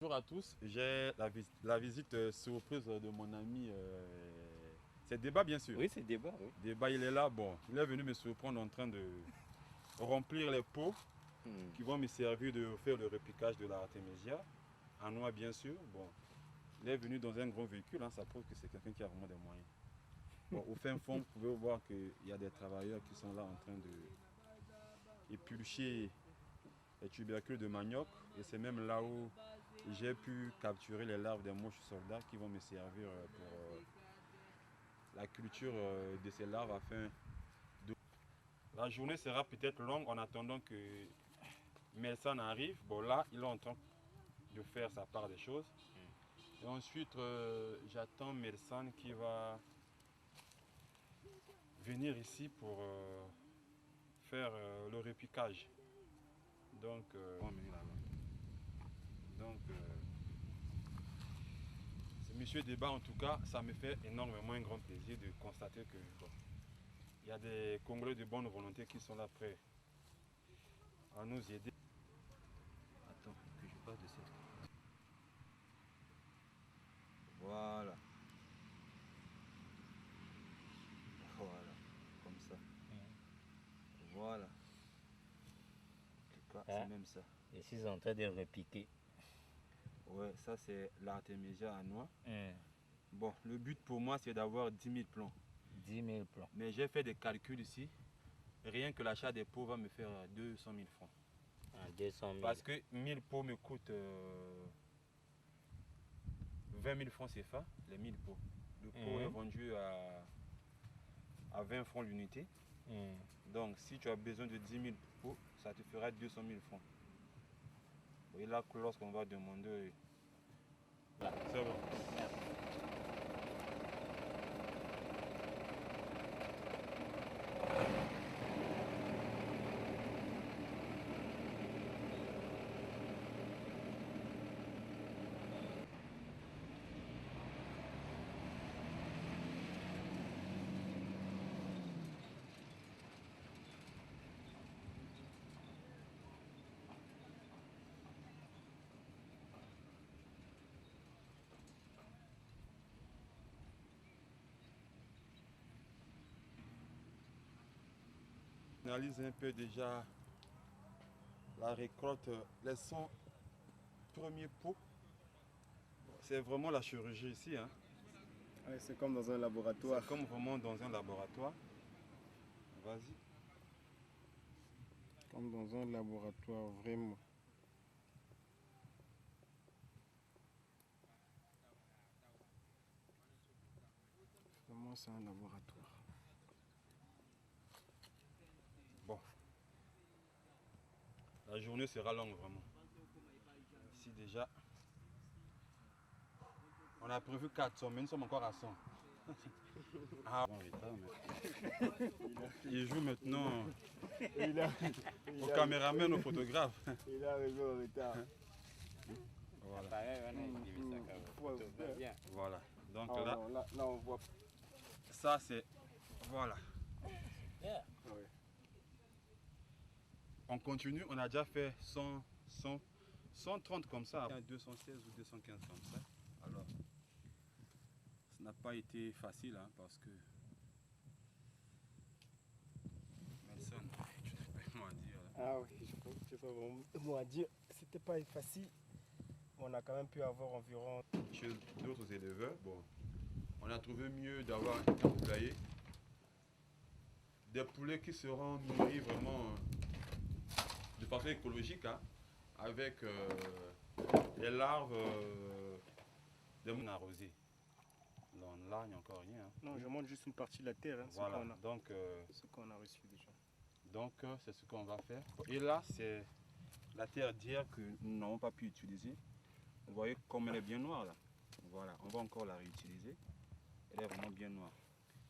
Bonjour à tous, j'ai la visite surprise de mon ami. C'est Débat bien sûr. Oui, c'est débat, oui. Débat il est là, bon, il est venu me surprendre en train de remplir les pots qui vont me servir de faire le repiquage de l'artémisia. En noix bien sûr, bon. Il est venu dans un gros véhicule, hein, ça prouve que c'est quelqu'un qui a vraiment des moyens. Bon, au fin fond, vous pouvez voir qu'il y a des travailleurs qui sont là en train de éplucher les tubercules de manioc, et c'est même là où j'ai pu capturer les larves des mouches soldats qui vont me servir pour la culture de ces larves afin de... La journée sera peut-être longue en attendant que Melsan arrive. Bon là, il est en train de faire sa part des choses. Et ensuite, j'attends Melsan qui va venir ici pour faire le repiquage. Donc, c'est Monsieur Débat en tout cas, ça me fait énormément un grand plaisir de constater que bon, il y a des Congolais de bonne volonté qui sont là prêts à nous aider. Attends, que je passe de cette. Voilà. Voilà. Comme ça. Voilà. En tout cas, c'est même ça. Je suis en train de repiquer. Ouais, ça c'est l'artémisia à noix. Bon, le but pour moi c'est d'avoir 10 000 plomb. 10 000 plomb. Mais j'ai fait des calculs ici. Rien que l'achat des pots va me faire 200 000 francs. 200 000. Parce que 1000 pots me coûtent 20 000 francs CFA, les 1000 pots. Le pot est vendu à 20 francs l'unité. Donc si tu as besoin de 10 000 pots, ça te fera 200 000 francs. Et là, lorsqu'on va demander... Là, c'est bon. On analyse un peu déjà la récolte, les 100 premiers pots. C'est vraiment la chirurgie ici. Hein. Ouais, c'est comme dans un laboratoire. C'est comme vraiment dans un laboratoire. Vas-y. Comme dans un laboratoire, vraiment. Vraiment, c'est un laboratoire. Bon. La journée sera longue vraiment. Ici déjà, on a prévu 400, mais nous sommes encore à 100. Ah, bon, il joue maintenant au caméraman, au photographe. Il est arrivé en retard. Voilà. Donc Ah, là, non, là, on voit. ça c'est... Voilà. Yeah. Ouais. On continue, on a déjà fait 130 comme ça, 216 ou 215 comme ça. Alors, ça n'a pas été facile hein, parce que... Nelson, tu n'as pas moi à dire. Là. Ah oui, je crois que tu pas vraiment moi à dire. C'était pas facile. On a quand même pu avoir environ... Chez d'autres éleveurs, bon, on a trouvé mieux d'avoir un poulailler. Des poulets qui seront nourris vraiment de façon écologique, hein, avec les larves des mounes arrosées. Donc là, il n'y a encore rien. Hein. Non, je montre juste une partie de la terre, hein, Voilà, ce qu'on a reçu déjà. Donc c'est ce qu'on va faire. Et là, c'est la terre d'hier que nous n'avons pas pu utiliser. Vous voyez comme elle est bien noire là. Voilà, on va encore la réutiliser. Elle est vraiment bien noire.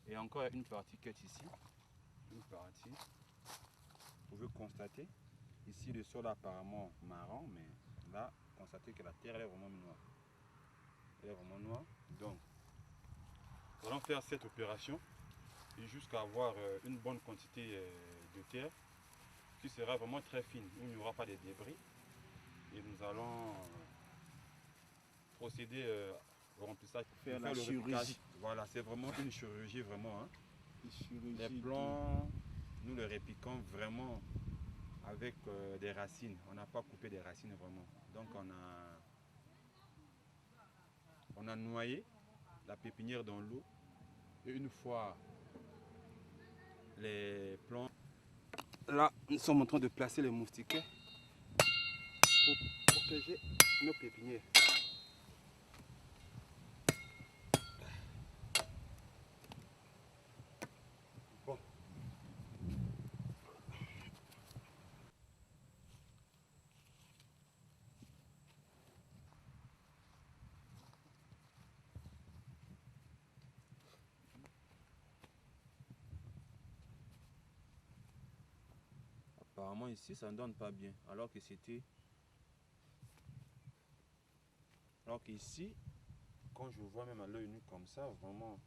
Et encore une partie qui est ici. Une partie. Vous pouvez constater. Ici, le sol est apparemment marron, mais là, constatez que la terre elle est vraiment noire. Elle est vraiment noire. Donc, nous allons faire cette opération jusqu'à avoir une bonne quantité de terre qui sera vraiment très fine, où il n'y aura pas de débris. Et nous allons procéder au remplissage, faire la le chirurgie. repiquage. Voilà, c'est vraiment une chirurgie vraiment. Hein. Chirurgie Les plants, nous les repiquons vraiment avec des racines. On n'a pas coupé des racines vraiment. Donc on a noyé la pépinière dans l'eau. Et une fois les plants... Là, nous sommes en train de placer les moustiquaires pour protéger nos pépinières. Bon. Apparemment ici ça ne donne pas bien, alors que c'était... Alors qu'ici, quand je vois même à l'œil nu comme ça, vraiment,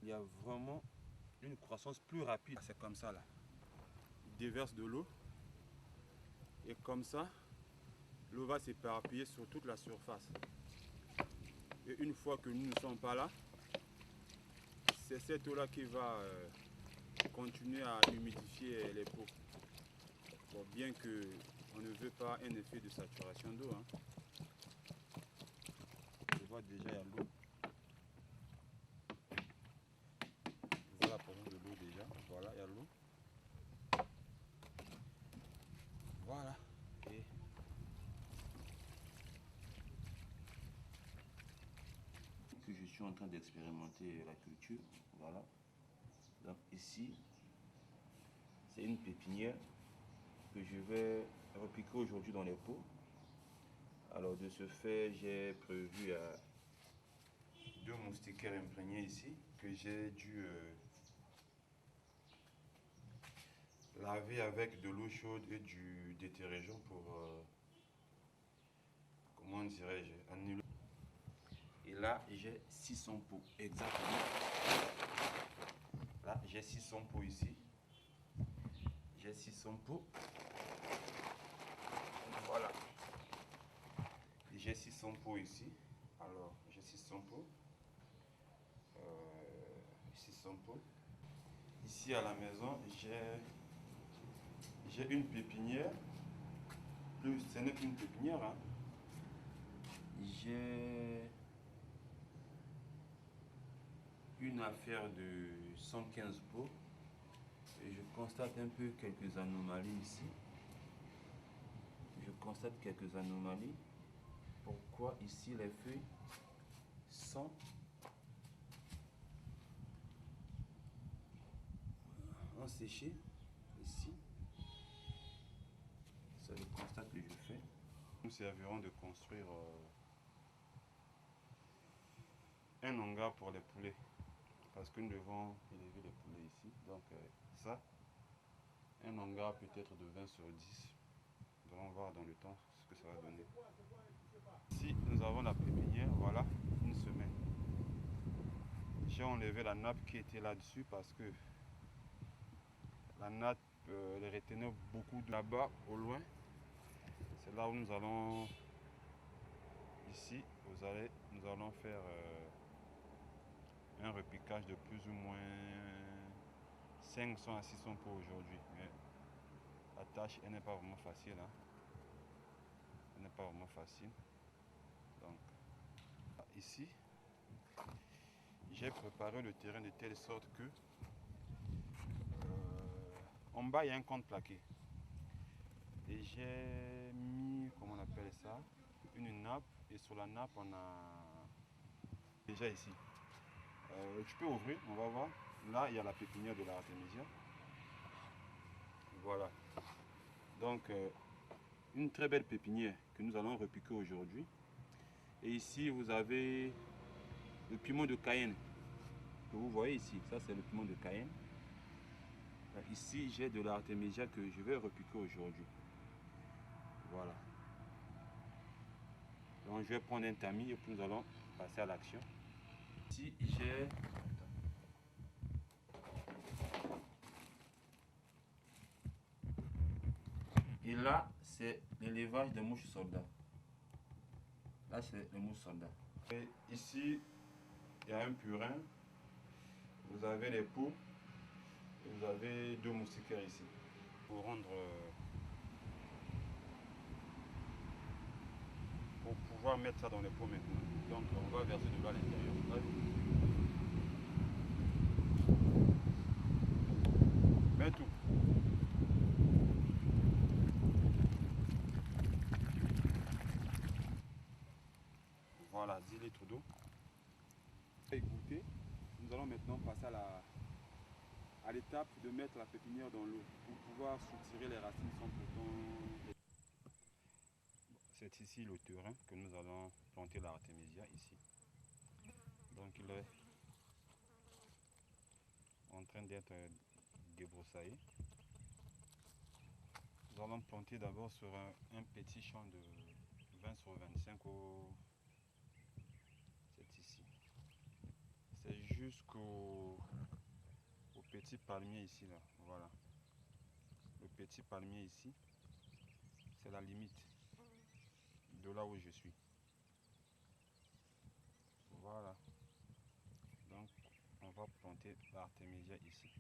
il y a vraiment une croissance plus rapide. C'est comme ça là. Il déverse de l'eau et comme ça, l'eau va s'éparpiller sur toute la surface. Et une fois que nous ne sommes pas là, c'est cette eau là qui va continuer à humidifier les pots. Bon, bien que on ne veut pas un effet de saturation d'eau. Hein. Je vois déjà il y a l'eau. Je vois la présence de l'eau déjà. Voilà, il y a l'eau. Voilà. Et que je suis en train d'expérimenter la culture. Voilà. Donc ici, c'est une pépinière que je vais repiquer aujourd'hui dans les pots. Alors de ce fait, j'ai prévu 2 moustiquaires imprégnés ici que j'ai dû laver avec de l'eau chaude et du détergent pour, comment dirais-je, annuler. Et là, j'ai 600 pots, exactement. Là, j'ai 600 pots ici. J'ai 600 pots. Voilà. J'ai 600 pots ici. Alors, j'ai 600 pots. 600 pots. Ici à la maison, j'ai une pépinière. Plus, ce n'est qu'une pépinière. Hein. J'ai une affaire de 115 pots. Et je constate un peu quelques anomalies ici. Je constate quelques anomalies. Pourquoi ici les feuilles sont séchées ici? C'est le constat que je fais. Nous servirons de construire un hangar pour les poulets. Parce que nous devons élever les poulets ici. Donc ça, un hangar peut-être de 20 sur 10. Nous allons voir dans le temps ce que ça va donner. Ici, nous avons la pépinière, voilà, une semaine. J'ai enlevé la nappe qui était là-dessus parce que la nappe elle retenait beaucoup de là-bas au loin. C'est là où nous allons, ici, nous allons faire un repiquage de plus ou moins 500 à 600 pots aujourd'hui. Mais la tâche, elle n'est pas vraiment facile. Hein. Elle n'est pas vraiment facile. Donc, ici, j'ai préparé le terrain de telle sorte que en bas, il y a un contreplaqué. Et j'ai mis, comment on appelle ça, une nappe. Et sur la nappe, on a déjà ici. Tu peux ouvrir, on va voir. Là, il y a la pépinière de l'Artémisia. Voilà. Donc, une très belle pépinière que nous allons repiquer aujourd'hui. Et ici, vous avez le piment de Cayenne que vous voyez ici. Ça, c'est le piment de Cayenne. Ici, j'ai de l'Artémisia que je vais repiquer aujourd'hui. Voilà. Donc, je vais prendre un tamis et puis nous allons passer à l'action. Ici, j'ai... Et là, c'est l'élevage des mouches soldats. Là, c'est le moussonda. Et ici, il y a un purin. Vous avez les pots. Et vous avez 2 moustiquaires ici. Pour pouvoir mettre ça dans les pots maintenant. Donc on va verser de l'eau à l'intérieur. Mets tout. Voilà, 10 litres d'eau. Écoutez, nous allons maintenant passer à l'étape de mettre la pépinière dans l'eau pour pouvoir soutirer les racines sans pourtant. C'est ici le terrain que nous allons planter l'artémisia ici. Donc il est en train d'être débroussaillé. Nous allons planter d'abord sur un petit champ de 20 sur 25 c'est ici. C'est jusqu'au petit palmier ici là. Voilà. Le petit palmier ici, c'est la limite de là où je suis. Voilà. Donc on va planter l'artémisia ici.